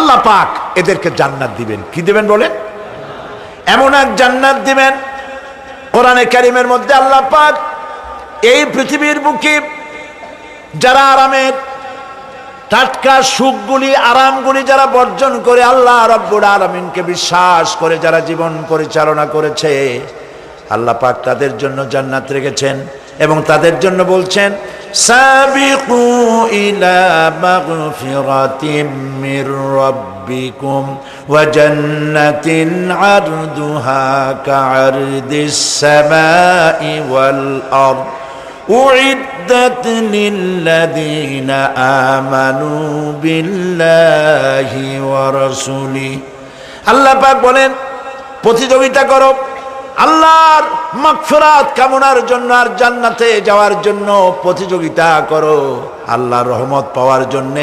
আল্লাহ পাক এদেরকে জান্নাত দিবেন। কি দিবেন বলেন? এমন এক জান্নাত দিবেন, কোরআনে কারীমের মধ্যে আল্লাহ পাক এই পৃথিবীর বুকে যারা আরামের টাটকা সুখগুলি আরামগুলি যারা বর্জন করে আল্লাহ রাব্বুল আলামিনকে বিশ্বাস করে যারা জীবন পরিচালনা করেছে, আল্লাহ পাক তাদের জন্য জান্নাত রেখেছেন এবং তাদের জন্য বলছেন সাবিকু ইলা মাগফিরাতিম মির রাব্বিকুম ওয়া জান্নাতিন আরদুহা কাআরদিস সামাই ওয়াল আরদ উইদ্দাত লিল্লাযীনা আমানু বিল্লাহি ওয়া রাসূলিহি। আল্লাহ পাক বলেন প্রতিযোগিতা করো আল্লাহর মাগফিরাত কামনার জন্য আর জান্নাতে যাওয়ার জন্য প্রতিযোগিতা করো, আল্লাহর রহমত পাওয়ার জন্য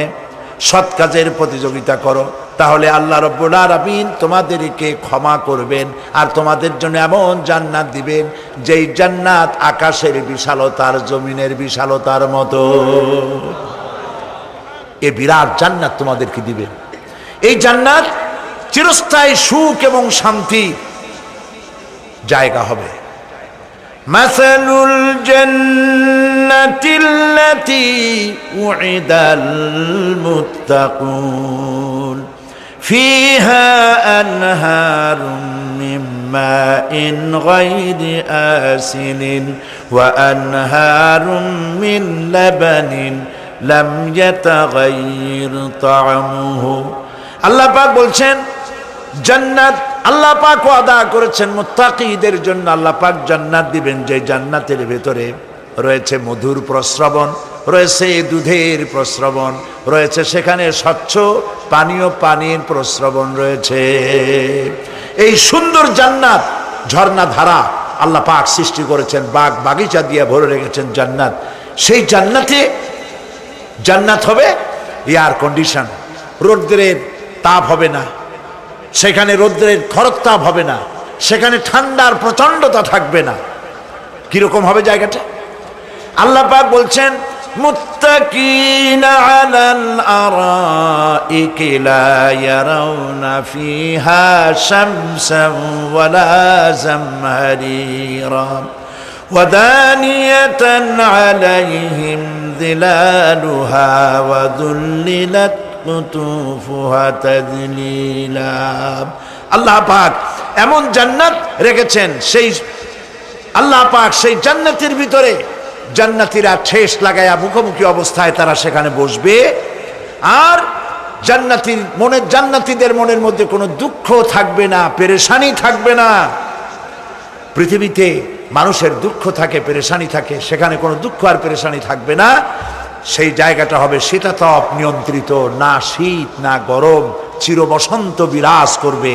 সৎ কাজের প্রতিযোগিতা করো, তাহলে আল্লাহ রাব্বুল আলামিন তোমাদেরকে ক্ষমা করবেন আর তোমাদের জন্য এমন জান্নাত দিবেন যেই জান্নাত আকাশের বিশালতার জমিনের বিশালতার মতো। এই বিরাট জান্নাত তোমাদেরকে দিবেন। এই জান্নাত চিরস্থায়ী সুখ এবং শান্তি জায়গা হবে। মাসালুল জান্নাতিল্লাতী উইদাল মুত্তাকুন ফিহা আনহারুম মিন মাইন গায়রি আসিলিন ওয়া আনহারুম মিন লাবানিন লাম ইয়াতাগায়্যার তা'আমুহু। আল্লাহ পাক বলছেন জান্নাত আল্লাহ পাক ওয়াদা করেছেন মুত্তাকিদের জন্য। আল্লাহ পাক জান্নাত দিবেন যে জান্নাতের ভেতরে রয়েছে মধুর প্রস্রবণ, রয়েছে দুধের প্রস্রবণ, রয়েছে সেখানে স্বচ্ছ পানীয় পানির প্রস্রবণ রয়েছে। এই সুন্দর জান্নাত ঝর্ণা ধারা আল্লাহ পাক সৃষ্টি করেছেন, বাগ বাগিচা দিয়ে ভরে রেখেছেন জান্নাত। সেই জান্নাতে জান্নাত হবে এয়ার কন্ডিশন, রৌদ্রের তাপ হবে না, সেখানে রৌদ্রের খরতাপ হবে না, সেখানে ঠান্ডার প্রচন্ডতা থাকবে না। কিরকম হবে জায়গাটা? আল্লাহ পাক বলছেন মুত্তাকিনা আলাল আরাইকি লা ইয়ারাউনা ফিহা শামসান ওয়ালা জামহারিরা ওয়া দানিয়াতান আলাইহিম যিলালুহা ওয়া যুল্লিলাত কুতুফুহা তাযলিলা। আল্লাহ পাক এমন জান্নাত রেখেছেন, সেই আল্লাহ পাক সেই জান্নাতের ভিতরে জান্নাতীরা ঠেস লাগায়া মুখোমুখি অবস্থায় তারা সেখানে বসবে, আর জান্নাতীদের মনের মধ্যে কোনো দুঃখ থাকবে না, পেরেশানি থাকবে না। পৃথিবীতে মানুষের দুঃখ থাকে, পেরেশানি থাকে, সেখানে কোনো দুঃখ আর পেরেশানি থাকবে না। সেই জায়গাটা হবে শীতাতপ নিয়ন্ত্রিত, না শীত না গরম, চির বসন্ত বিরাজ করবে।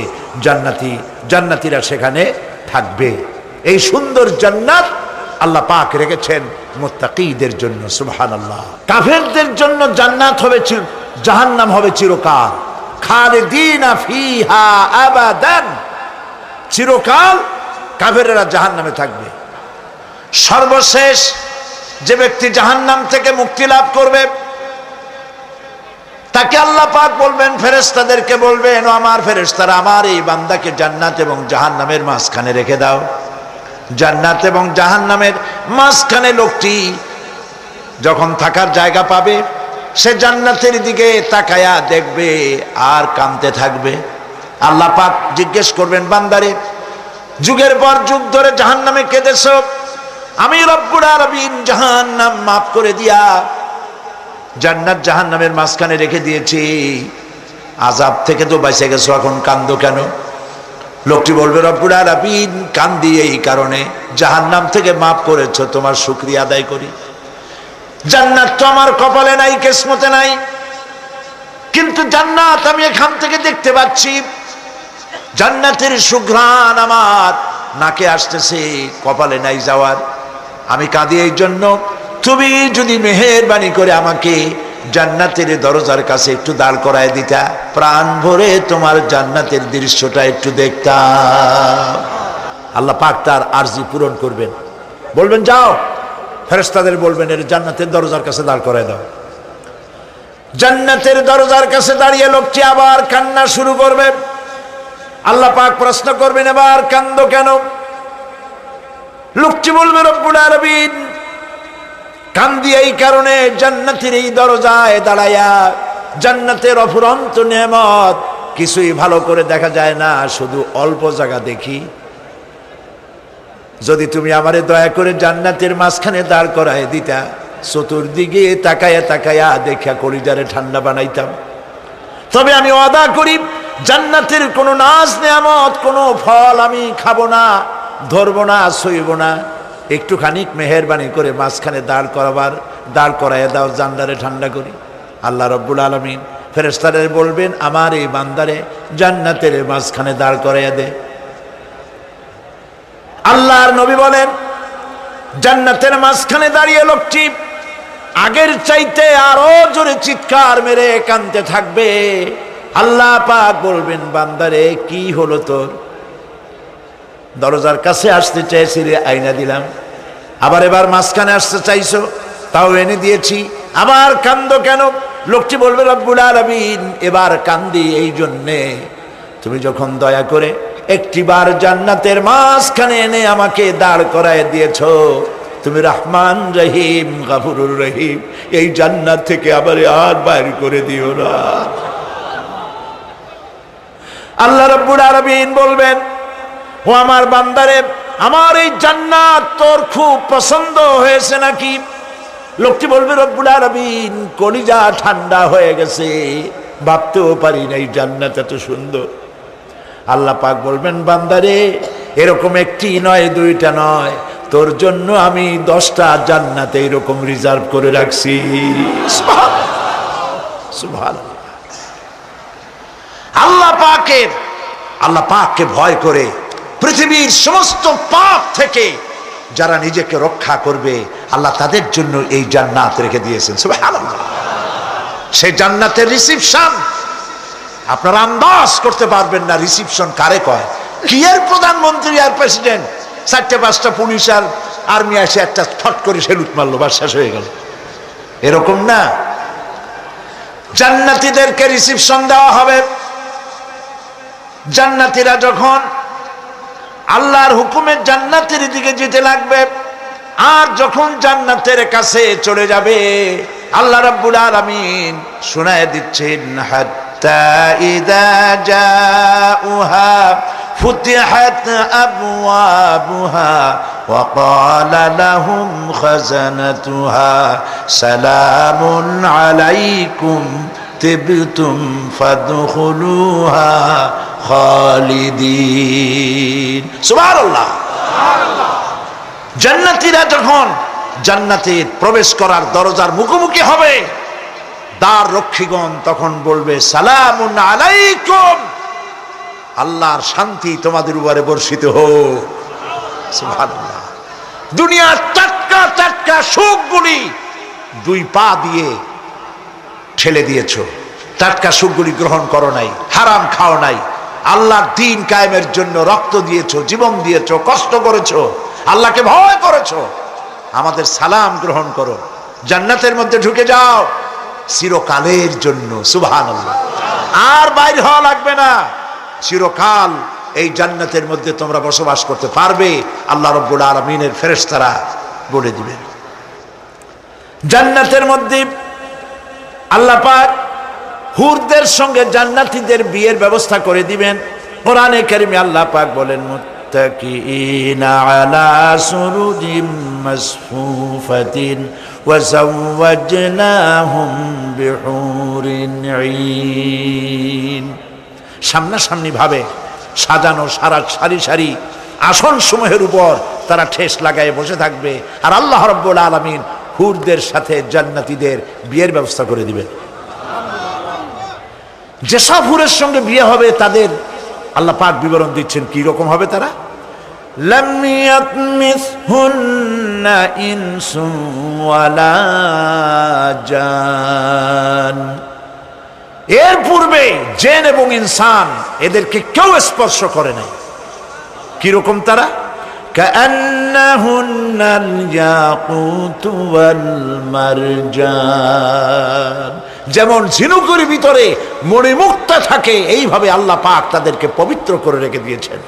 জান্নাতীরা সেখানে থাকবে। এই সুন্দর জান্নাত আল্লাহ পাক রেখেছেন মুত্তাকিদের জন্য। সুবহানাল্লাহ। কাফেরদের জন্য জান্নাত হবে, জাহান্নাম হবে চিরকাল। খালিদিনা ফিহা আবাদান, চিরকাল কাফেরেরা জাহান্নামে থাকবে। সর্বশেষ যে ব্যক্তি জাহান্নাম থেকে মুক্তি লাভ করবে তাকে আল্লাহ পাক বলবেন, ফেরেশতাদেরকে বলবেন, ও আমার ফেরেশতারা আমার এই বান্দাকে জান্নাত এবং জাহান্নামের মাঝখানে রেখে দাও। জান্নাত এবং জাহান্নামের মাঝখানে লোকটি যখন থাকার জায়গা পাবে সে জান্নাতের দিকে তাকায়া দেখবে আর কাঁদতে থাকবে। আল্লাহ পাক জিজ্ঞেস করবেন, বান্দারে যুগের পর যুগ ধরে জাহান্নামে কেঁদেছো, আমি রব্বুল আলামিন জাহান্নাম মাফ করে দিয়া জান্নাত জাহান্নামের মাঝখানে রেখে দিয়েছি, আযাব থেকে তো বেঁচে গেছো, এখন কান্দো কেন? লোকটি বলবে, রব্বুল আলামিন কান্দি এই কারণে, জাহান্নাম থেকে মাফ করেছো, তোমার শুকরিয়া আদায় করি। জান্নাত তো আমার কপালে নাই, কিসমতে নাই, কিন্তু জান্নাত আমি এখান থেকে দেখতে পাচ্ছি, জান্নাতের সুঘ্রাণ আমার নাকে আসতেছে, কপালে নাই যাওয়ার। আমি কাঁদি এই জন্য, তুমি যদি মেহেরবানি করে আমাকে জান্নাতের দরজার কাছে একটু দাঁড় করায় দিতা, প্রাণ ভরে তোমার জান্নাতের দৃশ্যটা একটু দেখতাম। আল্লাহ পাক তার আরজি পূরণ করবেন, বলবেন যাও, ফেরেশতাদের বলবেন এর জান্নাতের দরজার কাছে দাঁড় করায় দাও। জান্নাতের দরজার কাছে দাঁড়িয়ে লোকটি আবার কান্না শুরু করবে। আল্লাহ পাক প্রশ্ন করবেন, এবার কান্দো কেন? লোকটি বলবে, রব্বুল আলামিন, কান্দি এই কারণে, জান্নাতের এই দরজায় দাঁড়ায়া জান্নাতের অফুরন্ত নেয়ামত কিছুই ভালো করে দেখা যায় না, শুধু অল্প জায়গা দেখি। যদি তুমি আমারে দয়া করে জান্নাতের মাঝখানে দাঁড় করায় দিতা, চতুর্দিকে তাকায়া তাকায়া দেখা কলিজারে ঠান্ডা বানাইতাম। তবে আমি ওয়াদা করি, জান্নাতের কোনো নাজ নেয়ামত, কোনো ফল আমি খাবো না, ধরবো না, সইব না। একটুখানি মেহেরবানি করে মাঝখানে দাঁড় করাইয়া দাও, জান্নারে ঠান্ডা করি। আল্লাহ রব্বুল আলামিন ফেরেশতারে বলবেন, আমার এই বান্দারে জান্নাতের মাঝখানে দাঁড় করাইয়া দে। আল্লাহর নবী বলেন, জান্নাতের মাঝখানে দাঁড়িয়ে লোকটি আগের চাইতে আরো জোরে চিৎকার মেরে কাঁদতে থাকবে। আল্লাহ পাক বলবেন, বান্দারে কি হলো তোর? দরজার কাছে আসতে চাইছিলে, আইনা দিলাম। এবার মাঝখানে আসতে চাইছো, তাও এনে দিয়েছি। আবার কান্দো কেন? লোকটি বলবে, রব্বুল আলামিন, এবার কান্দি এই জন্যে, তুমি যখন দয়া করে একটিবার জান্নাতের মাঝখানে এনে আমাকে দাঁড় করায় দিয়েছো, তুমি রহমান রহিম গফুরুর রহিম, এই জান্নাত থেকে আবার আর বাইর করে দিও না। আল্লাহ রাব্বুল আলামিন বলবেন, ও আমার বান্দারে, আমার এই জান্নাত তোর খুব পছন্দ হয়েছে নাকি? লোকটি বলবে, রব্বুল আলামিন, কলিজা ঠান্ডা হয়ে গেছে, ভাবতেও পারি না এই জান্নাত এত সুন্দর। আল্লাহ পাক বলবেন, বান্দারে, এরকম একটি নয়, দুইটা নয়, তোর জন্য আমি 10টা জান্নাত এরকম রিজার্ভ করে রাখছি। সুবহানাল্লাহ। আল্লাহ পাককে ভয় করে পৃথিবীর সমস্ত পাপ থেকে যারা নিজেকে রক্ষা করবে, আল্লাহ তাদের জন্য এই জান্নাত রেখে দিয়েছেন। সুবহানাল্লাহ। সেই জান্নাতের রিসিপশন আপনারা আন্দাজ করতে পারবেন না, রিসিপশন কারে কয়। কি এর প্রধানমন্ত্রী আর প্রেসিডেন্ট, 4-5টা পুলিশ আর আর্মি আসে, একটা ফট করে সেলুট মারলো, বা শেষ হয়ে গেল, এরকম না। জান্নাতীদেরকে রিসিপশন দেওয়া হবে। জান্নাতীরা যখন আল্লাহর হুকুমে জান্নাতের দিকে যেতে লাগবে, আর যখন জান্নাতের কাছে চলে যাবে, আল্লাহ রাব্বুল আলামিন শোনায় দিচ্ছেন, হাত্তা ইযা জাউহা ফুতিহাত আবওয়াবুহা ওয়া ক্বালা লাহুম খাজানাতুহা সালামুন আলাইকুম তিবতুম ফাদখুলুহা খালিদিন। সুবহানাল্লাহ। জান্নাতীরা যখন জান্নাতে প্রবেশ করার দরজার মুখোমুখি হবে, দ্বার রক্ষীগণ তখন বলবে, সালামুন আলাইকুম, আল্লাহর শান্তি তোমাদের উপরে বর্ষিত হোক। সুবহানাল্লাহ। দুনিয়ার টাটকা টাটকা সুখগুলি 2 পা দিয়ে ঠেলে দিয়েছো, টাটকা সুখগুলি গ্রহণ করো নাই, হারাম খাও নাই, আল্লাহর দ্বীন কায়েমের জন্য রক্ত দিয়েছো, জীবন দিয়েছো, কষ্ট করেছো, আল্লাহকে ভয় করেছো। আমাদের সালাম গ্রহণ করো, জান্নাতের মধ্যে ঢুকে যাও চিরকালের জন্য। সুবহানাল্লাহ। আর বাইর হওয়া লাগবে না, চিরকাল এই জান্নাতের মধ্যে তোমরা বসবাস করতে পারবে, আল্লাহ রাব্বুল আলামিনের ফেরেশতারা বলে দিবেন। জান্নাতের মধ্যে আল্লাহ পাক হুরদের সঙ্গে জান্নাতীদের বিয়ের ব্যবস্থা করে দিবেন। কোরআনে কারিমে আল্লাহ পাক বলেন, মুত্তাকিইনা আলা সুরুজিম মাসফুফাতিন ওয়া যাওয়াজনাহুম বিহুরিন ঈন। সামনাসামনি ভাবে সাজানো সারি সারি আসন সমূহের উপর তারা ঠেস লাগায় বসে থাকবে, আর আল্লাহ রাব্বুল আলামিন হুরদের সাথে জান্নাতীদের বিয়ের ব্যবস্থা করে দিবেন। যেসব হুরের সঙ্গে বিয়ে হবে তাদের আল্লাহ পাক বিবরণ দিচ্ছেন, কি রকম হবে তারা। লাম ইয়াতমিসহুন্না ইনসুন ওয়ালা জান, এর পূর্বে জিন এবং ইনসান এদেরকে কেউ স্পর্শ করে নাই। কি রকম তারা? কাআন্নাহুন্নাল ইয়াকুতু ওয়াল মারজান, যেমন ঝিনুকের ভিতরে মণিমুক্তা থাকে, এইভাবে আল্লাহ পাক তাদেরকে পবিত্র করে রেখে দিয়েছেন।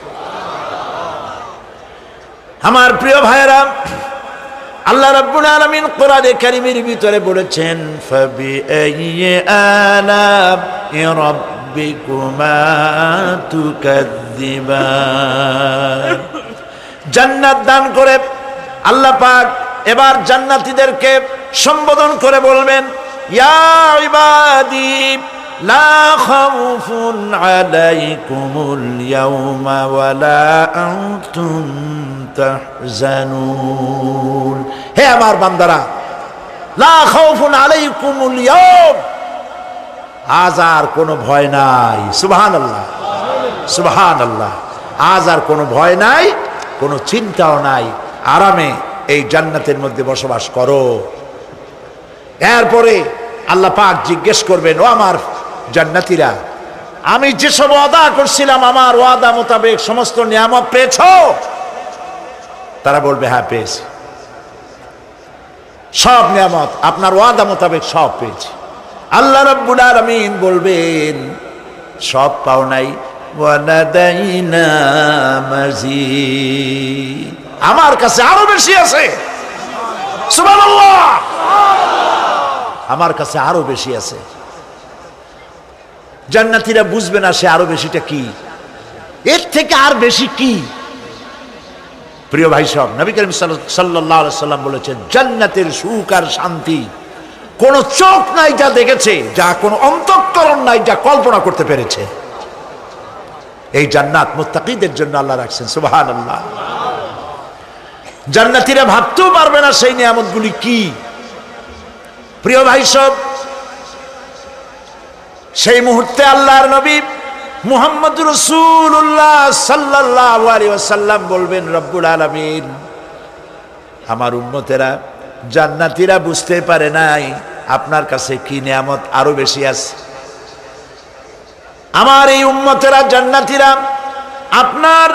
আমার প্রিয় ভাইয়েরা, আল্লাহ রাব্বুল আলামিন কোরআনে কারীমের ভিতরে বলেছেন, ফাবিআইয়ি আলা'i রাব্বিকুমা তুকাযযিবান। জান্নাত দান করে আল্লাহ পাক এবার জান্নাতীদেরকে সম্বোধন করে বলবেন, ইয়া ইবাদি লা খাউফুন আলাইকুমুল ইয়াওমা ওয়ালা আনতুম তাহজানুন। হে আমার বান্দারা, লা খাউফুন আলাইকুমুল ইয়াওম, আজ আর কোনো ভয় নাই। সুবহানাল্লাহ, সুবহানাল্লাহ। আজ আর কোনো ভয় নাই, কোনো চিন্তাও নাই, আরামে এই জান্নাতের মধ্যে বসবাস করো। এরপরে আল্লাহ পাক জিজ্ঞেস করবেন, ও আমার জান্নাতীরা, আমি যেসব ওয়াদা করছিলাম আমার ওয়াদা মোতাবেক সমস্ত নিয়ামত পেয়েছো? তারা বলবে, হ্যাঁ পেয়েছি, সব নিয়ামত আপনার ওয়াদা মোতাবেক সব পেয়েছি। আল্লাহ রাব্বুল আলামিন বলবেন, সব পাও নাই, ওয়ালাদাইনা মাজিদ, আমার কাছে আরো বেশি আছে। সুবহানাল্লাহ, আমার কাছে আরো বেশি আছে। জান্নাতীরা বুঝবে না সে আরো বেশিটা কি, এর থেকে আর বেশি কি। প্রিয় ভাই সব, নবী করিম সাল্লাল্লাহু আলাইহি সাল্লাম বলেছেন, জান্নাতের সুখ আর শান্তি কোন চোখ নাই যা দেখেছে, যা কোন অন্তঃকরণ নাই যা কল্পনা করতে পেরেছে। এই জান্নাত মুত্তাকিদের জন্য আল্লাহ রাখছেন। সুবহানাল্লাহ। জান্নাতীরা ভাবতেও পারবে না সেই নিয়ামতগুলি কি। প্রিয় ভাই সব, সেই মুহূর্তে আল্লাহর নবী মুহাম্মদুর রাসূলুল্লাহ সাল্লাল্লাহু আলাইহি ওয়াসাল্লাম বলবেন, রব্বুল আলামিন, আমার উম্মতেরা জান্নাতীরা বুঝতে পারে নাই আপনার কাছে কি নিয়ামত আরো বেশি আছে। আমার এই উম্মতেরা জান্নাতীরা আপনার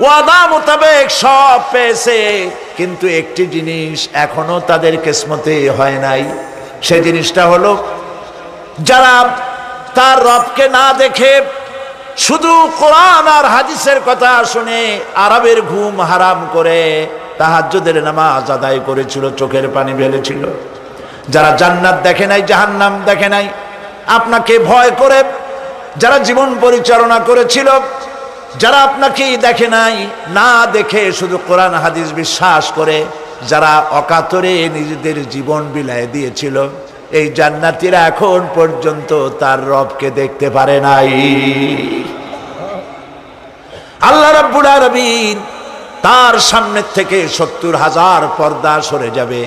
ওয়াদা মোতাবেক সব পেয়েছে, কিন্তু একটি জিনিস এখনো তাদের কিসমতে হয় নাই। সেই জিনিসটা হলো, যারা তার রবকে না দেখে শুধু কোরআন আর হাদিসের কথা শুনে আরবের ঘুম হারাম করে তাহাজ্জুদের নামাজ আদায় করেছিল, চোখের পানি ফেলেছিল, যারা জান্নাত দেখে নাই, জাহান্নাম দেখে নাই, আপনাকে ভয় করে যারা জীবন পরিচালনা করেছিল, যারা আপনাকে দেখে নাই, না দেখে শুধু কোরআন হাদিস বিশ্বাস করে যারা অকাতরে নিজেদের জীবন বিলায় দিয়েছিল, এই জান্নাতীরা এখন পর্যন্ত তার রবকে দেখতে পারে নাই। আল্লাহ রাব্বুল আলামিন তার সামনে থেকে ৭০,০০০ পর্দা সরে যাবে।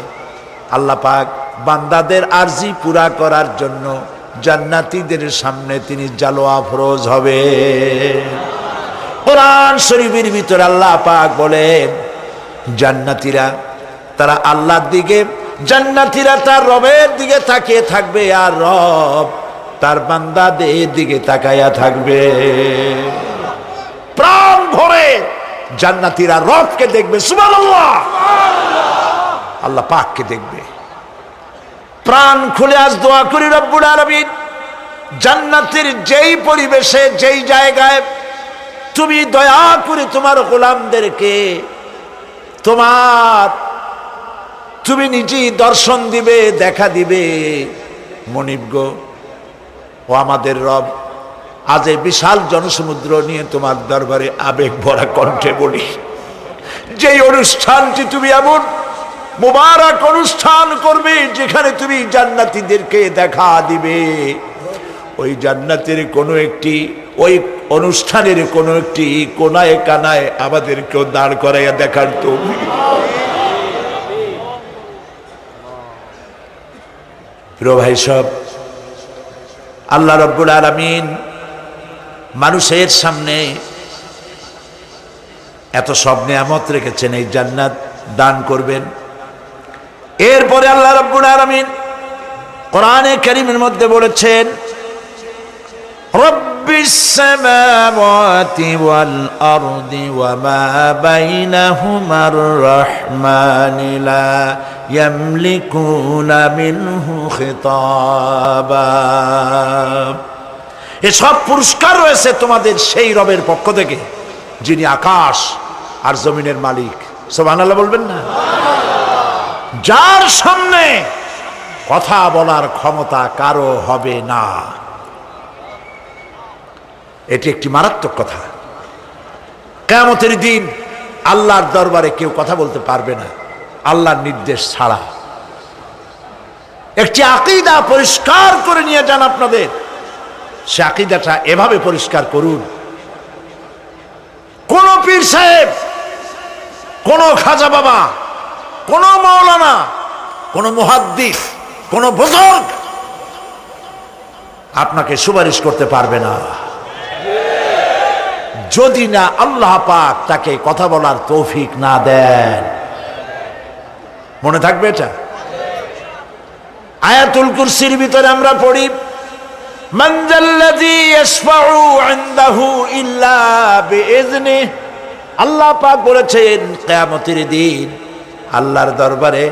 আল্লাহ পাক বান্দাদের আরজি পুরা করার জন্য জান্নাতীদের সামনে তিনি জালোয়া ফরোজ হবে। কোরআন শরীফের ভিতরে আল্লাহ পাক বলেন, জান্নাতীরা তারা আল্লাহর দিকে, জান্নাতীরা তার রবের দিকে তাকিয়ে থাকবে, আর রব তার বান্দাদের দিকে তাকায়া থাকবে। প্রাণ ভরে জান্নাতীরা রবকে দেখবে। সুবহানাল্লাহ, আল্লাহ পাককে দেখবে। প্রাণ খুলে আজ দোয়া করি, রব্বুল আলামিন, জান্নাতের যেই পরিবেশে, যেই জায়গায় তুমি দয়া করে তোমার গোলামদেরকে তুমি নিজেই দর্শন দিবে, দেখা দিবে। মনিব গো, ও আমাদের রব, আজ এই বিশাল জনসমুদ্র নিয়ে তোমার দরবারে আবেগ ভরা কণ্ঠে বলি, যেই অনুষ্ঠানটি তুমি এমন মুবারক অনুষ্ঠান করবে যেখানে তুমি জান্নাতীদেরকে দেখা দিবে, ওই জান্নাতের কোনো একটি, ওই অনুষ্ঠানের কোনো একটি কোনায় কানায় আমাদেরকেও দাঁড় করাইয়া দেখার তৌফিক। প্রিয় ভাই সব, আল্লাহ রাব্বুল আলামিন মানুষের সামনে এত সব নিয়ামত রেখেছেন, এই জান্নাত দান করবেন। এরপরে আল্লাহ রাব্বুল আলামিন কোরআনে কারীমের মধ্যে বলেছেন, রব্বিস সামাওয়াতি ওয়াল আরদি ওয়া মা বাইনাহুমার রহমানি লা ইয়ামলিকুনা মিনহু খিতাবা। এসব পুরস্কার রয়েছে তোমাদের সেই রবের পক্ষ থেকে যিনি আকাশ আর জমিনের মালিক। সুবহানাল্লাহ বলবেন না? যার সামনে কথা বলার ক্ষমতা কারো হবে না। এটি একটি মারাত্মক কথা। কিয়ামতের দিন আল্লাহর দরবারে কেউ কথা বলতে পারবে না আল্লাহর নির্দেশ ছাড়া। একটি আকীদা পরিষ্কার করে নিয়ে যান আপনাদের। সে আকীদাটা এভাবে পরিষ্কার করুন, কোন পীর সাহেব, কোন খাজা বাবা, কোন মাওলানা, কোন মুহাদ্দিস, কোন বুজুর্গ আপনাকে সুপারিশ করতে পারবে না যদি না আল্লাহ পাক তাকে কথা বলার তৌফিক না দেন। মনে থাকবে এটা। আয়াতুল কুরসির ভিতরে আমরা পড়ি, মান যাল্লাযী ইয়াশফাউ ইনদাহু ইল্লা বিইজনিহি। আল্লাহ পাক বলেছেন কিয়ামতের দিন আল্লাহর দরবারে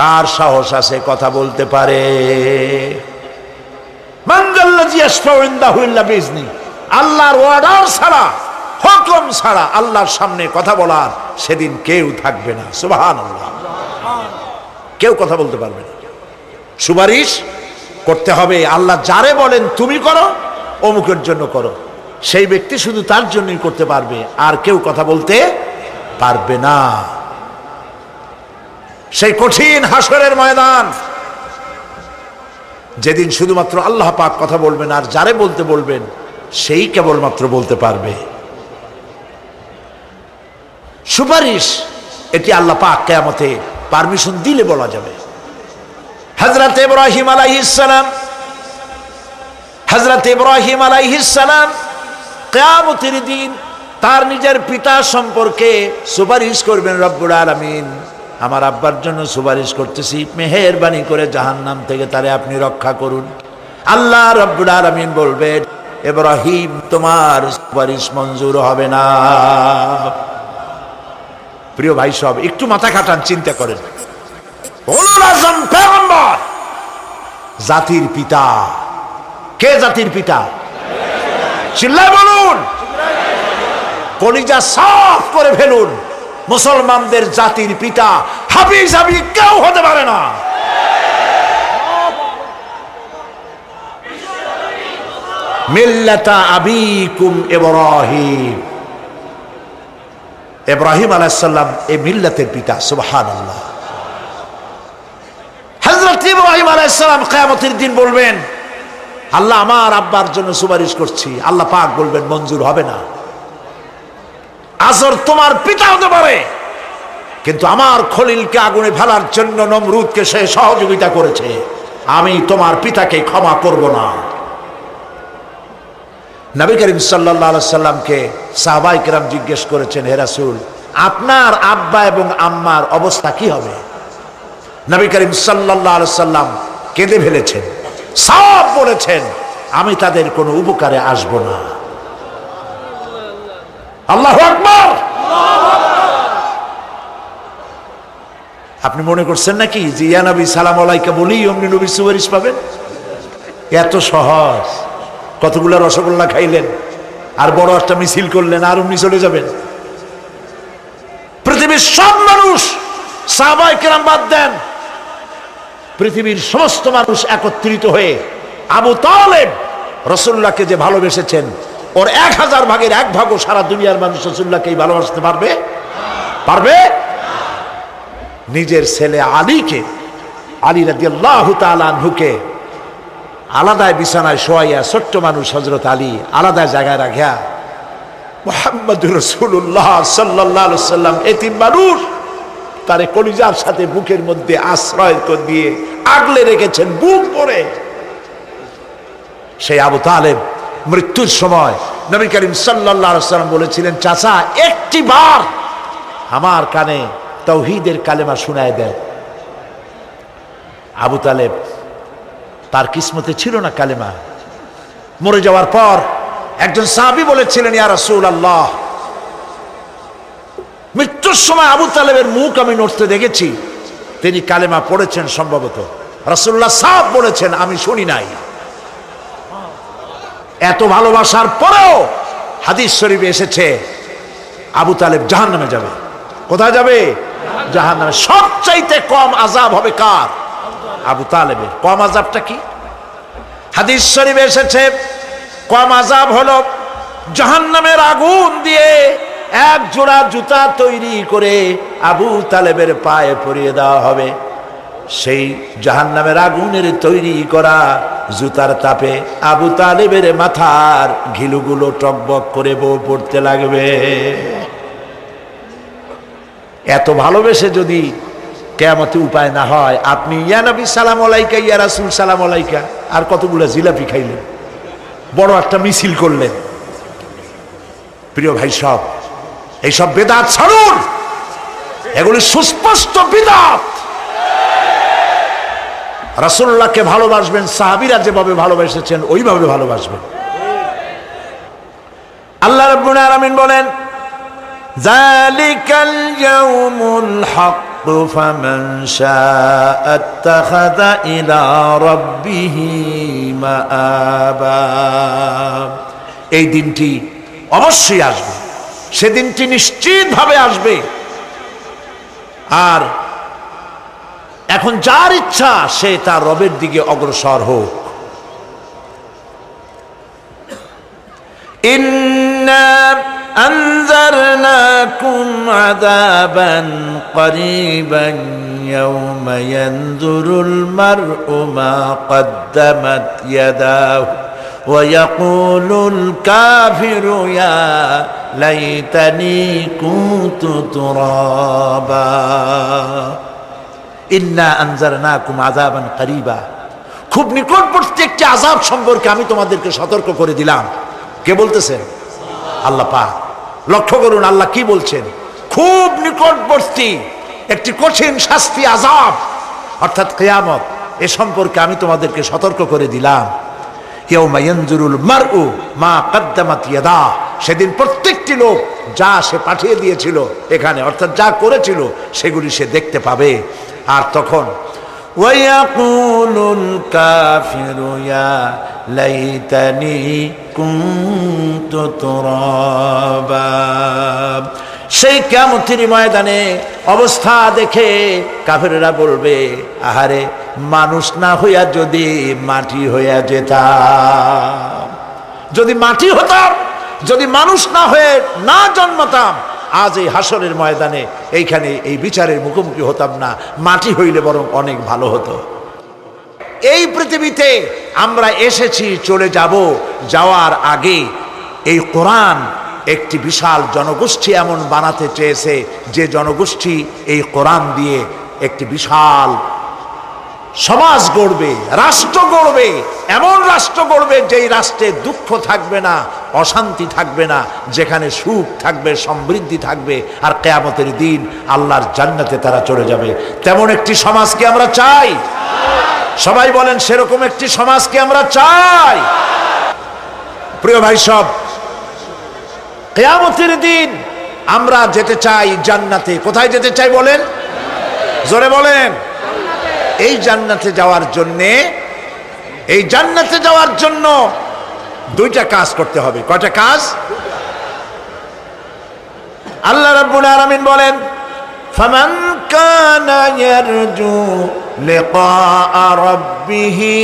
কার সাহস আছে কথা বলতে পারে? মান যাল্লাযী ইয়াশফাউ ইনদাহু ইল্লা বিইজনিহি। আল্লাহর অর্ডার ছাড়া, হুকুম ছাড়া আল্লাহর সামনে কথা বলার সেদিন কেউ থাকবে না। সুবহানাল্লাহ। কেউ কথা বলতে পারবে না। সুপারিশ করতে হবে আল্লাহ যারে বলেন তুমি করো, অমুকের জন্য করো, সেই ব্যক্তি শুধু তার জন্যই করতে পারবে, আর কেউ কথা বলতে পারবে না। সেই কঠিন হাসরের ময়দান, যেদিন শুধুমাত্র আল্লাহ পাক কথা বলবেন, আর যারে বলতে বলবেন সেই কেবলমাত্র বলতে পারবে। সুপারিশ এটি আল্লাহ পাক কিয়ামতে পারমিশন দিলে বলা যাবে। হযরত ইব্রাহিম আলাইহিস সালাম কিয়ামতের দিন তার নিজের পিতা সম্পর্কে সুপারিশ করবেন। রব্বুল আলামিন, আমার আব্বার জন্য সুপারিশ করতেছি, মেহেরবানি করে জাহান্নাম থেকে তারে আপনি রক্ষা করুন। আল্লাহ রব্বুল আলামিন বলবেন, ইব্রাহিম তোমার সুপারিশ মঞ্জুর হবে না। প্রিয় ভাই সব, একটু মাথা খাটান, চিন্তা করেন। উলুল আযম পয়গম্বর, জাতির পিতা। কে জাতির পিতা? চিল্লায় বলুন, কলিজা সাফ করে ফেলুন। মুসলমানদের জাতির পিতা হাফিজ হাবিব কেউ হতে পারে না। মিল্লাতা আবিকুম ইব্রাহিম। ইব্রাহিম আলাইহিস সালাম এই মিল্লাতের পিতা। সুবহানাল্লাহ। হযরত ইব্রাহিম আলাইহিস সালাম কিয়ামতের দিন বলবেন, আল্লাহ আমার আব্বার জন্য সুপারিশ করছি। আল্লাহ পাক বলবেন মঞ্জুর হবে না। আজর তোমার পিতা হতে পারে, কিন্তু আমার খলিলকে আগুনে ফেলার জন্য নমরুদকে সে সহযোগিতা করেছে, আমি তোমার পিতাকে ক্ষমা করব না। নবী করিম সাল্লাল্লাহু আলাইহি সাল্লামকে সাহাবায়ে কেরাম জিজ্ঞেস করেছেন, হে রাসূল, আপনার আব্বা এবং আম্মার অবস্থা কি হবে? নবী করিম সাল্লাল্লাহু আলাইহি সাল্লাম কেঁদে ফেলেছেন, সব বলেছেন, আমি তাদের কোনো উপকারে আসব না। আল্লাহু আকবার। আপনি মনে করছেন নাকি যে ইয়া নবী সালাম আলাইকা বলি অমনি নবী সুপারিশ পাবেন? এত সহজ। কতগুলা রসগোল্লা খাইলেন আর বড় একটা মিছিল করলেন আর অমনি চলে যাবেন? পৃথিবীর সব মানুষ, সাহাবায়ে কেরাম বাদ দেন, পৃথিবীর সমস্ত মানুষ একত্রিত হয়ে আবু তালেব রাসূলুল্লাহকে যে ভালোবেসেছেন, ওর 1000 ভাগের 1 ভাগও সারা দুনিয়ার মানুষ রাসূলুল্লাহকেই ভালোবাসতে পারবে? পারবে? নিজের ছেলে আলীকে, আলী রাদিয়াল্লাহু তাআলা আনহুকে আলাদায় বিছানায় শোয়াইয়া, ছোট্ট মানুষ হযরত আলী আলাদা জায়গায় রাখিয়া, মুহাম্মদুর রাসূলুল্লাহ সাল্লাল্লাহু আলাইহি সাল্লাম এতিম মানুষ, তারে কলিজার সাথে বুকের মধ্যে আশ্রয় দিয়ে আগলে রেখেছেন বুক ভরে। সেই আবু তালেব মৃত্যুর সময় নবী করিম সাল্লাল্লাহু আলাইহি সাল্লাম বলেছিলেন, চাচা একটি বার আমার কানে তাওহীদের কালেমা শোনায় দেন। আবু তালেব, তার কিসমতে ছিল না কালেমা। মরে যাওয়ার পর একজন সাহাবী বলেছিলেন, ইয়া রাসূলুল্লাহ, মৃত্যুর সময় আবু তালেবের মুখ আমি নড়তে দেখেছি, তিনি কালেমা পড়েছেন সম্ভবত, রাসূলুল্লাহ সাহেব বলেছেন, আমি শুনি নাই। এত ভালোবাসার পরেও হাদিস শরীফে এসেছে আবু তালেব জাহান্নামে যাবে। কোথায় যাবে? জাহান্নামে। সবচাইতে কম আযাব হবে কার? আবু তালেবের। কম আযাবটা কি? হাদিস শরীফে এসেছে কম আযাব হলো জাহান্নামের আগুন দিয়ে এক জোড়া জুতা তৈরি করে আবু তালেবের পায়ে পরিয়ে দেওয়া হবে। সেই জাহান্নামের আগুনের তৈরি করা জুতার তাপে আবু তালেবের মাথার ঘিলুগুলো টকবক করে বউ পড়তে লাগবে। এত ভালোবেসে যদি কিয়ামতে উপায় না হয়, আপনি ইয়া নবী সালাম আলাইকা, ইয়া রাসূল সালাম আলাইকা, আর কতগুলো জিলাপি খাইলেন, বড় একটা মিছিল করলেন। প্রিয় ভাই সব, এইসব বেদাত ছাড়ুন, এগুলি সুস্পষ্ট বিদআত। রাসূলুল্লাহকে ভালোবাসবেন, সাহাবীরা যেভাবে ভালোবেসেছেন ওইভাবে ভালোবাসবেন। আল্লাহ রাব্বুল আলামিন বলেন, যালিকাল ইয়াউমুল হক ফামান শাআ আত্তাখাযা ইলা রাব্বিহি মাআবা। এই দিনটি অবশ্যই আসবে, সেদিনটি নিশ্চিতভাবে আসবে। আর এখন যার ইচ্ছা সে তার রবের দিকে অগ্রসর হোক। ইন্না আনজারনাকুম আযাবান করিবান ইয়াওমা ইয়ানজুরুল মার'উ মা কদ্দামাত ইয়াদাহু ওয়া ইয়াকুলুল কাফিরু ইয়া লাইতানি কুনতু তুরাবা। ইন্না আনজারনাকুম আযাবান করিবা, খুব নিকটবর্তী একটি আযাব সম্পর্কে আমি তোমাদেরকে সতর্ক করে দিলাম। কে বলতেছেন? আল্লাহ পাক। লক্ষ্য করুন আল্লাহ কি বলছেন, খুব নিকটবর্তী একটি কঠিন শাস্তি, আযাব অর্থাৎ কিয়ামত, এ সম্পর্কে আমি তোমাদেরকে সতর্ক করে দিলাম। ইয়াউমা ইয়ানজুরুল মার'উ মা কদ্দামাত ইয়াদা, সেদিন প্রত্যেকটি লোক যা সে পাঠিয়ে দিয়েছিল এখানে, অর্থাৎ যা করেছিল সেগুলি সে দেখতে পাবে। আর তখন ওয়ায়াকুলুল কাফিরু ইয়া লাইতানি কুনতু তুরাবা। সেই কিয়ামতের ময়দানে অবস্থা দেখে কাফেররা বলবে, আহারে মানুষ না হইয়া যদি মাটি হইয়া যেতাম, যদি মাটি হতাম, যদি মানুষ না হয়ে না জন্মতাম, আজ এই হাসরের ময়দানে এইখানে এই বিচারের মুখোমুখি হতাম না, মাটি হইলে বরং অনেক ভালো হতো। এই পৃথিবীতে আমরা এসেছি, চলে যাব, যাওয়ার আগে এই কোরআন একটি বিশাল জনগোষ্ঠী এমন বানাতে চেয়েছে যে জনগোষ্ঠী এই কোরআন দিয়ে একটি বিশাল সমাজ গড়বে, রাষ্ট্র গড়বে, এমন রাষ্ট্র গড়বে যেই রাষ্ট্রে দুঃখ থাকবে না, অশান্তি থাকবে না, যেখানে সুখ থাকবে, সমৃদ্ধি থাকবে, আর কিয়ামতের দিন আল্লাহর জান্নাতে তারা চলে যাবে। তেমন একটি সমাজকে আমরা চাই। সবাই বলেন, সেরকম একটি সমাজকে আমরা চাই। প্রিয় ভাই সব, কিয়ামতের দিন আমরা যেতে চাই জান্নাতে। কোথায় যেতে চাই বলেন? জোরে বলেন। এই জান্নাতে যাওয়ার জন্যে, এই জান্নাতে যাওয়ার জন্য দুইটা কাজ করতে হবে। কয়টা কাজ? আল্লাহ রাব্বুল আলামিন বলেন, ফামান কানা ইয়ারজু লিকা রাব্বিহি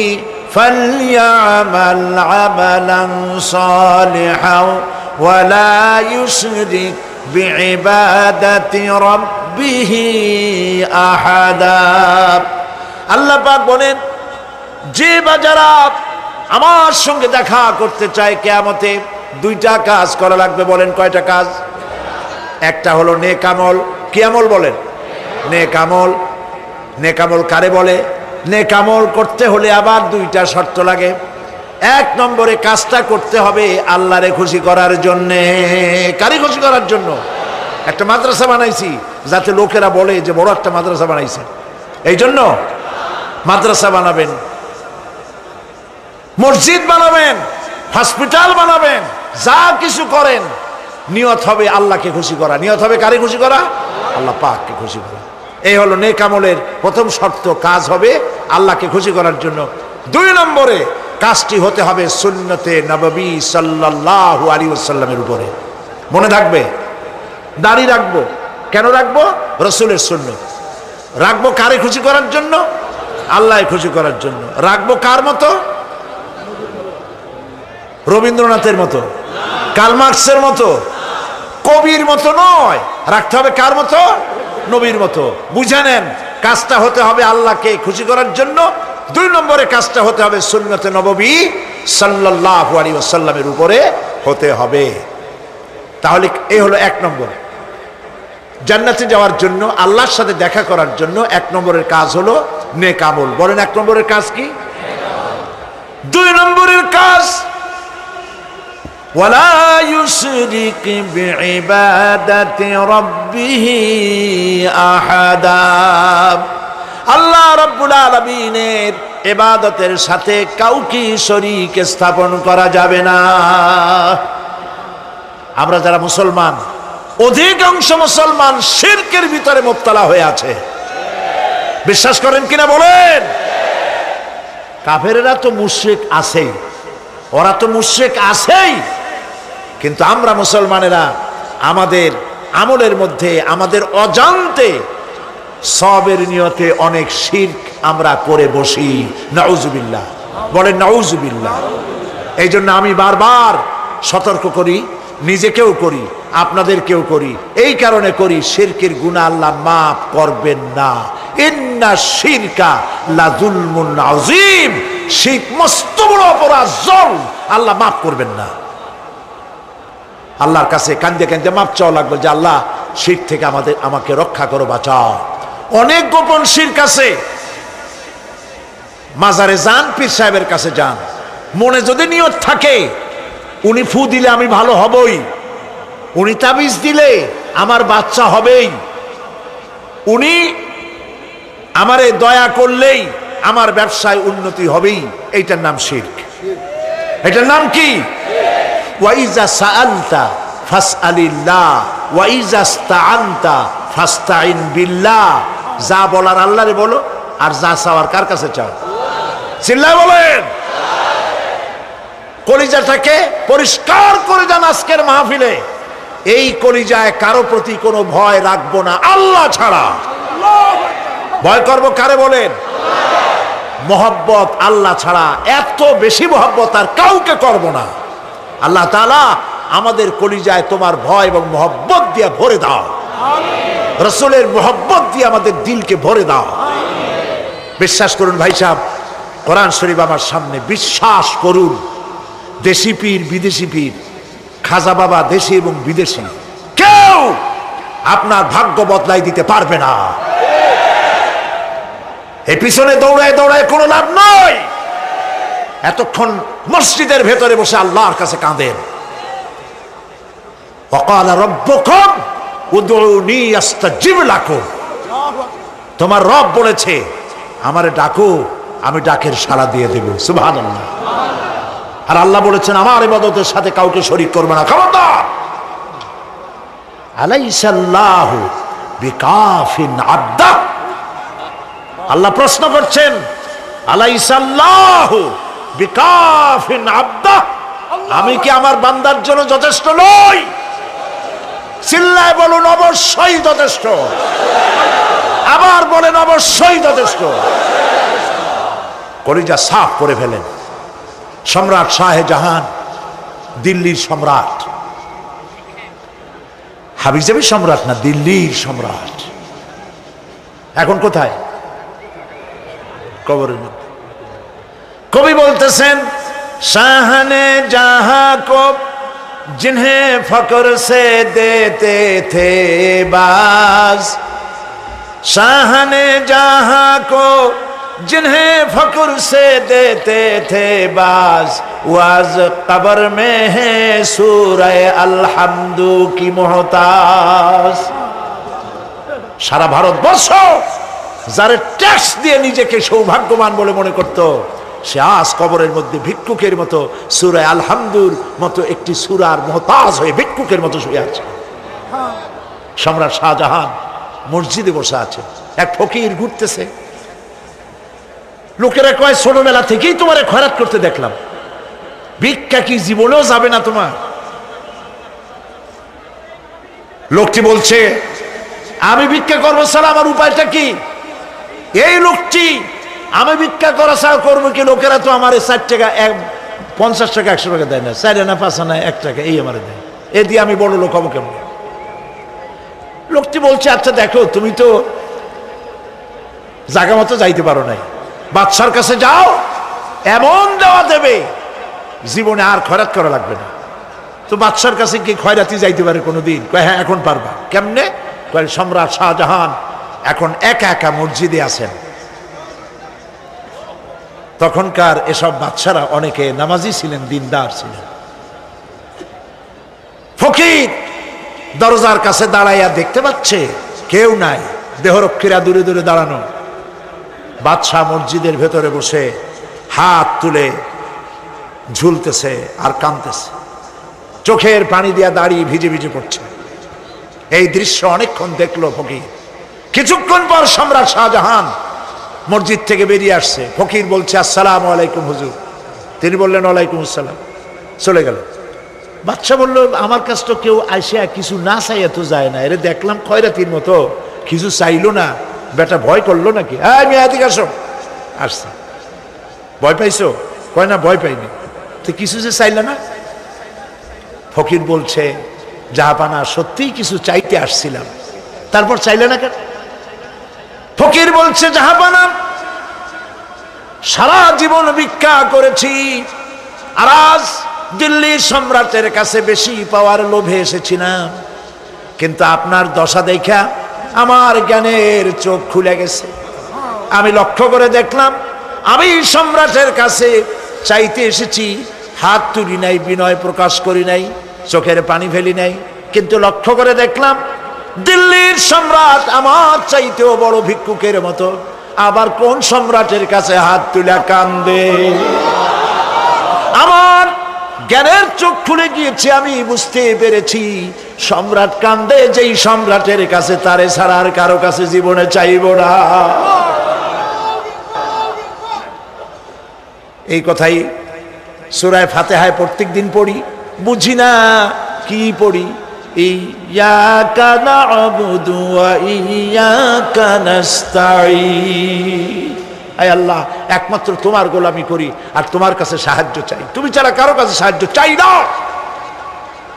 ফালইয়ামাল আমালান সালিহান ওয়া লা ইউশরিক বিইবাদাতি রাব্বিহি আহাদা। আল্লাহ পাক বলেন, যে বাজারা আমার সঙ্গে দেখা করতে চায় কিয়ামতে, দুইটা কাজ করা লাগবে। বলেন কয়টা কাজ? একটা হলো নেক আমল। কি আমল বলেন? নেক আমল। নেক আমল কারে বলে? নেক আমল করতে হলে আবার দুইটা শর্ত লাগে। এক নম্বরে কাজটা করতে হবে আল্লাহরে খুশি করার জন্যে। কারে খুশি করার জন্য? একটা মাদ্রাসা বানাইছি যাতে লোকেরা বলে যে বড় একটা মাদ্রাসা বানাইছে, এই জন্য মাদ্রাসা বানাবেন, মসজিদ বানাবেন, হসপিটাল বানাবেন, যা কিছু করেন নিয়ত হবে আল্লাহকে খুশি করা। নিয়ত হবে কারে খুশি করা? আল্লাহ পাককে খুশি করা। এই হলো নেক আমলের প্রথম শর্ত, কাজ হবে আল্লাহকে খুশি করার জন্য। 2 নম্বরে কাজটি হতে হবে সুন্নতে নববী সাল্লাল্লাহু আলাইহি ওয়াসাল্লামের উপরে। মনে থাকবে, দাড়ি রাখবো, কেন রাখবো? রাসূলের সুন্নাত। রাখবো কারে খুশি করার জন্য? আল্লাহকে খুশি করার জন্য। রাখবো কার মতো? রবীন্দ্রনাথের মতো, কার্ল মার্কসের মতো, কবির মতো নয়। রাখতে হবে কার মতো? নবীর মতো। বুঝে নেন, কাজটা হতে হবে আল্লাহকে খুশি করার জন্য। 2 নম্বরে কাজটা হতে হবে সুন্নতে নববী সাল্লাল্লাহু আলাইহি ওয়াসাল্লামের উপরে হতে হবে। তাহলে এই হলো 1 নম্বর। জান্নাতে যাওয়ার জন্য, আল্লাহর সাথে দেখা করার জন্য 1 নম্বরের কাজ হলো নেক আমল। বলেন 1 নম্বরের কাজ কি? 2 নম্বরের কাজ ওয়ালা ইউশরিক বিইবাদাতি রাব্বিহি আহাদা। আল্লাহ রাব্বুল আলামিনের ইবাদতের সাথে কাউকে শরীক স্থাপন করা যাবে না। আমরা যারা মুসলমান, অধিকাংশ মুসলমান শিরকের ভিতরে মুবতালা হয়ে আছে। বিশ্বাস করেন কিনা বলেন? কাফেরেরা তো মুশরিক আছেই, ওরা তো মুশরিক আছেই, কিন্তু আমরা মুসলমানেরা আমাদের আমলের মধ্যে আমাদের অজান্তে সবের নিয়তে অনেক শিরক আমরা করে বসি। নাউজুবিল্লাহ, বলেন নাউজুবিল্লাহ। এই জন্য আমি বারবার সতর্ক করি, নিজেকেও করি, আপনাদেরকেও করি। এই কারণে করি, শিরকের গুনাহ আল্লাহ মাফ করবেন না। ইন্না শিরকা লাযুলমুন আযীম। শিরক মস্ত বড় অপরাধ, জুলম, আল্লাহ মাফ করবেন না। আল্লাহর কাছে কান্দে কান্দে মাফ চাওয়া লাগবে যে আল্লাহ শিরক থেকে আমাকে রক্ষা করো, বাঁচাও। অনেক গোপন শিরক আছে। মাজারে যান, পীর সাহেবের কাছে যান, মনে যদি নিয়ত থাকে উনি ফু দিলে আমি ভালো হবই, উনি তাবিজ দিলে আমার বাচ্চা হবেই, উনি আমারে দয়া করলেই আমার ব্যবসায় উন্নতি হবেই, এইটার নাম শিরক। এটার নাম কি? ওয়াইজা সাআলতা ফাসআলিল্লাহ ওয়াইজা ইসতাআনতা ফাসতাইন বিল্লাহ। যা বলার আল্লাহরে বলো, আর যা চাওয়ার কার কাছে চাও? চিল্লায় বলেন। কলিজাটাকে পরিষ্কার করে যান আজকের মাহফিলে। এই কলিজায় কারো প্রতি কোনো ভয় রাখবো না আল্লাহ ছাড়া। ভয় করবো কারে বলেন? মহব্বত আল্লাহ ছাড়া, এত বেশি মহব্বত আর কাউকে করব না। আল্লাহ তাআলা আমাদের কলিজায় তোমার ভয় এবং মহব্বত দিয়ে ভরে দাও। রাসূলের মহব্বত দিয়ে আমাদের দিলকে ভরে দাও। বিশ্বাস করুন ভাই সাহেব, কোরআন শরীফ আমার সামনে, বিশ্বাস করুন, দেশি পীর বিদেশি পীর, খাজা বাবা দেশি এবং বিদেশি, কেউ আপনার ভাগ্য বদলাই দিতে পারবে না। এই পিছনে দৌড়ায় দৌড়ায় কোনো লাভ নয়। এতক্ষণ মসজিদের ভেতরে বসে আল্লাহর কাছে কাঁদেন। ওয়াকালা রাব্বুকুম উদউনি আস্তাজিব লাকুম। তোমার রব বলেছে আমারে ডাকো, আমি ডাকের সাড়া দিয়ে দেব। সুবহানাল্লাহ। আর আল্লাহ বলেছেন আমার ইবাদতের সাথে কাউকে শরীক করবে না। খবরদার। আলাইসাল্লাহু বিকাফিন আবদা। আল্লাহ প্রশ্ন করছেন, আলাইসাল্লাহু বিকাফিন আবদা, আমি কি আমার বান্দার জন্য যথেষ্ট নই? চিল্লায় বলুন অবশ্যই যথেষ্ট। আবার বলেন অবশ্যই যথেষ্ট। কলিজা সাফ করে ফেলেন। সম্রাট শাহজাহান, দিল্লির সম্রাট, হাবিজাবি সম্রাট না, দিল্লির সম্রাট। এখন কোথায়? কবরের মধ্যে। কবি বলতেছেন, শাহনে জাহাं को जिन्हें फक्र से देते थे बाज, शाहने जहां को जिन्हें फक्र से देते थे बाज, वाज कब्र में है सूरह अलहम्दु की मोहताज। সারা ভারতবর্ষ যারা ট্যাক্স দিয়ে নিজেকে সৌভাগ্যবান বলে মনে করত, সে আজ কবরের মধ্যে ভিক্ষুকের মতো সূরা আলহামদুর মতো একটি সূরার মুহতাজ হয়ে ভিক্ষুকের মতো শুয়ে আছে। সম্রাট শাহজাহান মসজিদে বসে আছে, এক ফকির ঘুরতেছে। লোকেরা কয় ছোটবেলা থেকেই তোমারে খয়রাত করতে দেখলাম, ভিক্ষা কি জীবনেও যাবে না তোমার? লোকটি বলছে আমি ভিক্ষা করবো ছাড়া আমার উপায়টা কি? এই লোকটি আমি ভিক্ষা করা ছাড়া করবো কি? লোকেরা তো আমার 60 টাকা 50 টাকা 100 টাকা দেয় না, 4 আনা 5 আনা 1 টাকা এই আমার দেয়, এ দিয়ে আমি বড় লোক হবো কেমন? লোকটি বলছে আচ্ছা দেখো, তুমি তো জায়গা মতো যাইতে পারো নাই, বাদশার কাছে যাও, এমন দেওয়া দেবে জীবনে আর খয়রাত করা লাগবে না। তো বাদশার কাছে কি খয়রাতি যাইতে পারে কোনোদিন? কয় হ্যাঁ এখন পারবা। কেমনে? কয় সম্রাট শাহজাহান এখন একা একা মসজিদে আছেন। তখনকার এসব বাদশারা অনেকে নামাজি ছিলেন, দিনদার ছিলেন। ফকির দরজার কাছে দাঁড়াইয়া দেখতে পাচ্ছে কেউ নাই, দেহরক্ষীরা দূরে দূরে দাঁড়ানো। বাদশাহ মসজিদের ভেতরে বসে হাত তুলে ঝুলতেছে আর কাঁদতেছে, চোখের পানি দিয়া দাঁড়িয়ে ভিজে ভিজে পড়ছে। এই দৃশ্য অনেকক্ষণ দেখলো ফকির। কিছুক্ষণ পর সম্রাট শাহজাহান মসজিদ থেকে বেরিয়ে আসছে। ফকির বলছে আসসালামু আলাইকুম হুজুর। তিনি বললেন ওয়ালাইকুম আসসালাম, চলে গেল। বাদশা বলল আমার কাছে তো কেউ আইসা কিছু না চাইয়া তো যায় না, এরে দেখলাম খয়রাতির মতো কিছু চাইলো না, বেটা ভয় করলো নাকি? হ্যাঁ আমি এদিকে আসো। আসছে। ভয় পাইছো? কয় না ভয় পাইনি। তো কিছু যে চাইলে না? ফকির বলছে জাহাপানা সত্যিই কিছু চাইতে আসছিলাম, তারপর চাইলে না কেন? ফকির বলছে জাহাপানা সারা জীবন ভিক্ষা করেছি, আর আজ দিল্লির সম্রাটের কাছে বেশি পাওয়ার লোভে এসেছিলাম, কিন্তু আপনার দশা দেখা আমার জ্ঞানের চোখ খুলে গেছে। আমি লক্ষ্য করে দেখলাম আমি সম্রাটের কাছে চাইতে এসেছি, হাত তুলি নাই, বিনয় প্রকাশ করি নাই, চোখের পানি ফেলি নাই, কিন্তু লক্ষ্য করে দেখলাম দিল্লির সম্রাট আমার চাইতেও বড় ভিক্ষুকের মতো। আবার কোন সম্রাটের কাছে হাত তুলে কান্দে? আমার জ্ঞানের চোখ খুলে গিয়েছে, আমি বুঝতে পেরেছি সম্রাট কান্দে যেই সম্রাটের কাছে, তারে ছাড়া আর কারো কাছে জীবনে চাইব না। এই কথাই সূরা ফাতিহায় প্রত্যেক দিন পড়ি, বুঝি না কি পড়ি। ইয়াকা না'বুদু ওয়া ইয়াকা নাস্তাঈন। আয় আল্লাহ, একমাত্র তোমার গোলামি করি আর তোমার কাছে সাহায্য চাই, তুমি ছাড়া কারো কাছে সাহায্য চাই না।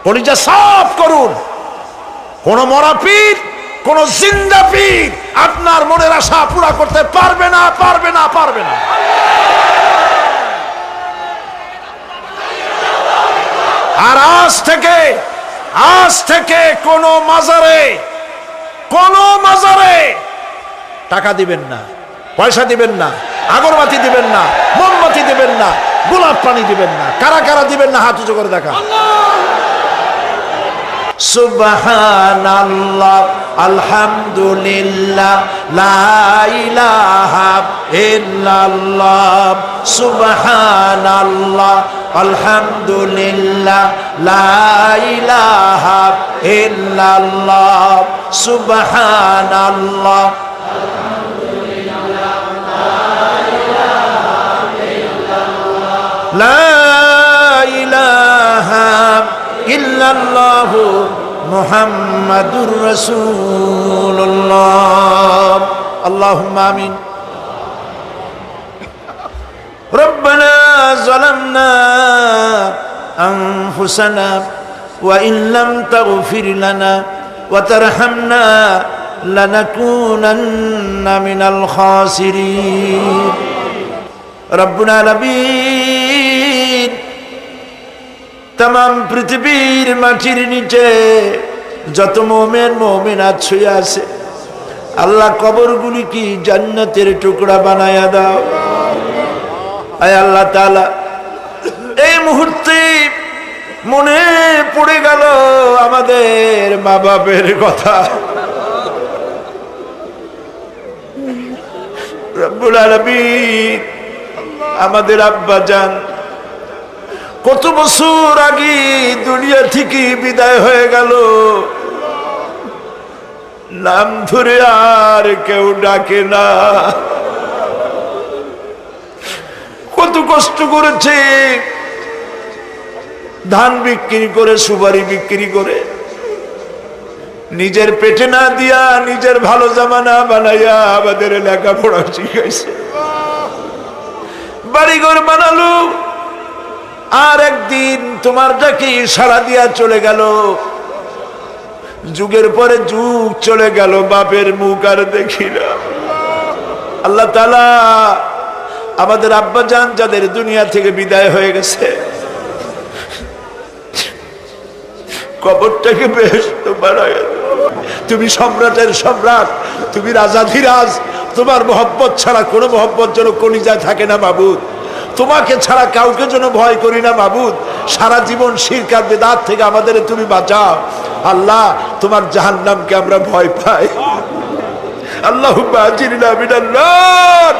কলিজা সাফ করুন। কোন মরা পীর, কোন জিন্দা পীর আপনার মনের আশা পুরা করতে পারবে না, পারবে না, পারবে না। আর আজ থেকে কোন মাজারে টাকা দিবেন না, পয়সা দিবেন না, আগরবাতি দিবেন না, মোমবাতি দিবেন না, গোলাপ পানি দিবেন না। কারা কারা দিবেন না হাত উঁচু করে দেখা। সুবহানাল্লাহ, আলহামদুলিল্লাহ, লা ইলাহা ইল্লাল্লাহ। সুবহানাল্লাহ, আলহামদুলিল্লাহ, লা ইলাহা ইল্লাল্লাহ। সুবহানাল্লাহ, লা ইলাহা ইল্লাল্লাহ, মুহাম্মাদুর রাসূলুল্লাহ। আল্লাহুম্মা আমিন। রব্বানা যালামনা আনফুসানা ওয়া ইন লাম তাগফির লানা ওয়া তারহামনা লানাকুনান্না মিনাল খাসিরিন। রব্বুল আলামিন, তাম পৃথিবীর মাটির নিচে যত মুমিন মুমিনাত শুয়ে আছে, আল্লাহ কবরগুলি কি জান্নাতের টুকরা বানায়া দাও। আয় আল্লাহ তাআলা, এই মুহূর্তে মনে পড়ে গেল আমাদের মা বাপের কথা। রব্বুল আলামিন, আমাদের আব্বা জান কত বছর আগে দুনিয়া থেকে বিদায় হয়ে গেল। নাম ধরে আর কেউ ডাকে না। কত কষ্ট করেছে, ধান বিক্রি করে, সুপারি বিক্রি করে, নিজের পেটে না দিয়া নিজের ভালো জামা না বানাইয়া আমাদের লেখাপড়া শিখাইছে, বাড়িঘর বানালো। আর একদিন তোমার ডাকে সাড়া দিয়া চলে গেল। যুগের পরে যুগ চলে গেল, বাপের মুখ আর দেখি না। আল্লাহ তাআলা আমাদের আব্বাজান যাদের দুনিয়া থেকে বিদায় হয়ে গেছে, কবরটাকে বেহেশত বানায়। তুমি সম্রাটের সম্রাট, তুমি রাজাধিরাজ, তোমার মহব্বত ছাড়া কোনো মহব্বত যেন কলিজায় থাকে না মাবুদ। তোমাকে ছাড়া কাউকে যেন ভয় করি না মাবুদ। সারা জীবন শিরক আর বিদআত থেকে আমাদের তুমি বাঁচাও আল্লাহ। তোমার জাহান্নামকে আমরা ভয় পাই। আল্লাহুম্মা আজিরনা মিনান নার,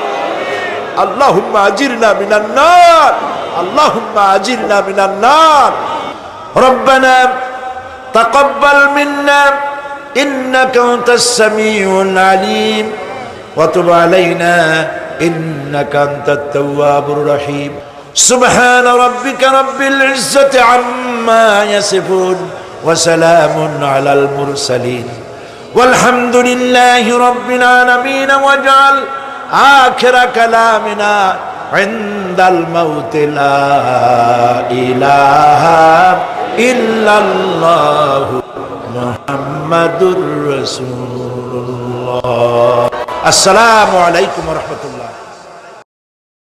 আল্লাহুম্মা আজিরনা মিনান নার, আল্লাহুম্মা আজিরনা মিনান নার। রব্বানা তাকাব্বাল মিন্না ইন্নাকা আনতাস সামিউল আলিম ওয়া তুব আলাইনা ইন্নাকা আনতাত তাওয়াবুর রহিম। সুবহান রাব্বিকা রাব্বিল ইজ্জাতি আম্মা ইয়াসিফুন ওয়া সালামুন আলাল মুরসালিন ওয়ালহামদুলিল্লাহি রাব্বিল আলামিন। ওয়াজআল আখিরা কালামিনা ইনদাল মাউত লা ইলাহা ইল্লাল্লাহ মুহাম্মাদুর রাসূলুল্লাহ। আসসালামু আলাইকুম ওয়া রাহমাতুল্লাহ।